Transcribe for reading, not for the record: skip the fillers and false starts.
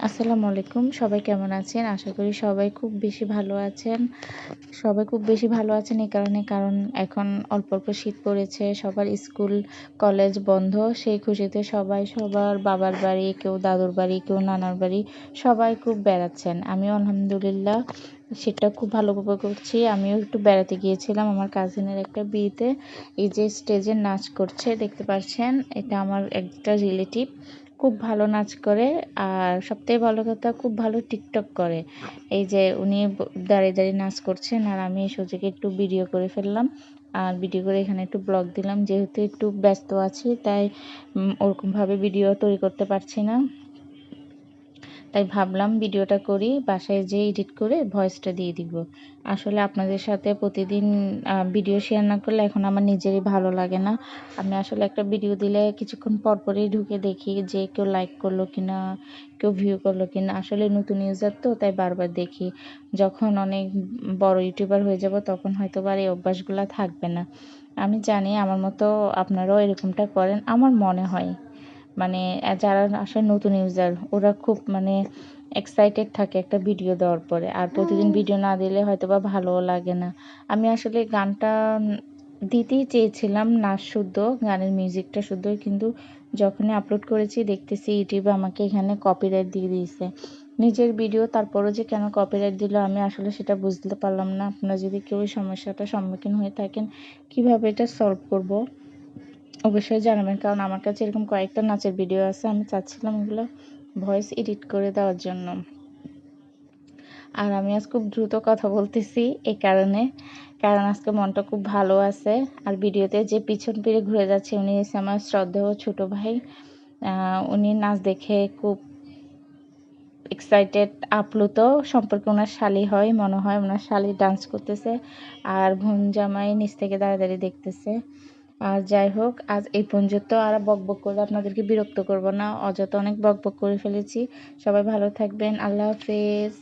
আসসালামু আলাইকুম। সবাই কেমন আছেন? আশা করি সবাই খুব বেশি ভালো আছেন। সবাই খুব বেশি ভালো আছেন এই কারণ এখন অল্প, অল্প শীত পড়েছে। সবার স্কুল, কলেজ বন্ধ। সেই খুশিতে সবাই সবার বাবার বাড়ি, কেউ দাদুর বাড়ি, কেউ নানার বাড়ি, সবাই খুব বেড়াচ্ছেন। আমিও আলহামদুলিল্লাহ শীতটা খুব ভালো উপভোগ করছি। আমিও একটু বেড়াতে গিয়েছিলাম আমার কাজিনের একটা বিয়েতে। এই যে স্টেজে নাচ করছে দেখতে পাচ্ছেন, এটা আমার একটা রিলেটিভ। খুব ভালো নাচ করে, আর সবথেকে ভালো কথা খুব ভালো টিকটক করে। এই যে উনি দাঁড়িয়ে দাঁড়িয়ে নাচ করছেন, আর আমি এই সুযোগে একটু ভিডিও করে ফেললাম। আর ভিডিও করে এখানে একটু ব্লগ দিলাম, যেহেতু একটু ব্যস্ত আছি তাই ওরকমভাবে ভিডিও তৈরি করতে পারছি না। তাই ভাবলাম ভিডিওটা করি, বাসায় যেয়ে এডিট করে ভয়েসটা দিয়ে দিব। আসলে আপনাদের সাথে প্রতিদিন ভিডিও শেয়ার না করলে এখন আমার নিজেরই ভালো লাগে না। আমি আসলে একটা ভিডিও দিলে কিছুক্ষণ পরপরই ঢুকে দেখি যে কেউ লাইক করলো কিনা, কেউ ভিউ করলো কিনা। আসলে নতুন ইউজার তো, তাই বারবার দেখি। যখন অনেক বড় ইউটিউবার হয়ে যাব তখন হয়তো আর এই অভ্যাসগুলো থাকবে না। আমি জানি আমার মতো আপনারাও এরকমটা করেন আমার মনে হয়। মানে যারা আসলে নতুন ইউজার ওরা খুব এক্সাইটেড থাকে একটা ভিডিও দেওয়ার পরে, আর প্রতিদিন ভিডিও না দিলে হয়তো বা ভালোও লাগে না। আমি আসলে গানটা দিতেই চেয়েছিলাম, নাচ শুদ্ধ, গানের মিউজিকটা শুদ্ধ, কিন্তু যখনই আপলোড করেছি দেখতেছি ইউটিউবে আমাকে এখানে কপিরাইট দিয়ে দিয়েছে। নিজের ভিডিও তারপরও যে কেন কপিরাইট দিল আমি আসলে সেটা বুঝতে পারলাম না। আপনারা যদি কেউ এই সমস্যাটার সম্মুখীন হয়ে থাকেন, কিভাবে এটা সলভ করব অবশ্যই জানাবেন, কারণ আমার কাছে এরকম কয়েকটা নাচের ভিডিও আছে। আমি চাচ্ছিলাম এগুলো ভয়েস এডিট করে দেওয়ার জন্য। আর আমি আজ খুব দ্রুত কথা বলতেছি এই কারণ আজকে মনটা খুব ভালো আছে। আর ভিডিওতে যে পিছন ফিরে ঘুরে যাচ্ছে উনি হচ্ছে আমার শ্রদ্ধেয় ছোট ভাই। উনি নাচ দেখে খুব এক্সাইটেড, আপ্লুত। সম্পর্কে ওনার শালি হয় মনে হয়, ওনার শালি ডান্স করতেছে আর বোন জামাই নিচ থেকে দাঁড়িয়ে দাঁড়িয়ে দেখতেছে। আর যাই হোক, আজ এই পর্যন্ত। আর বকবক করে আপনাদেরকে বিরক্ত করব না, অযথা অনেক বকবক করে ফেলেছি। সবাই ভালো থাকবেন, আল্লাহ হাফেজ।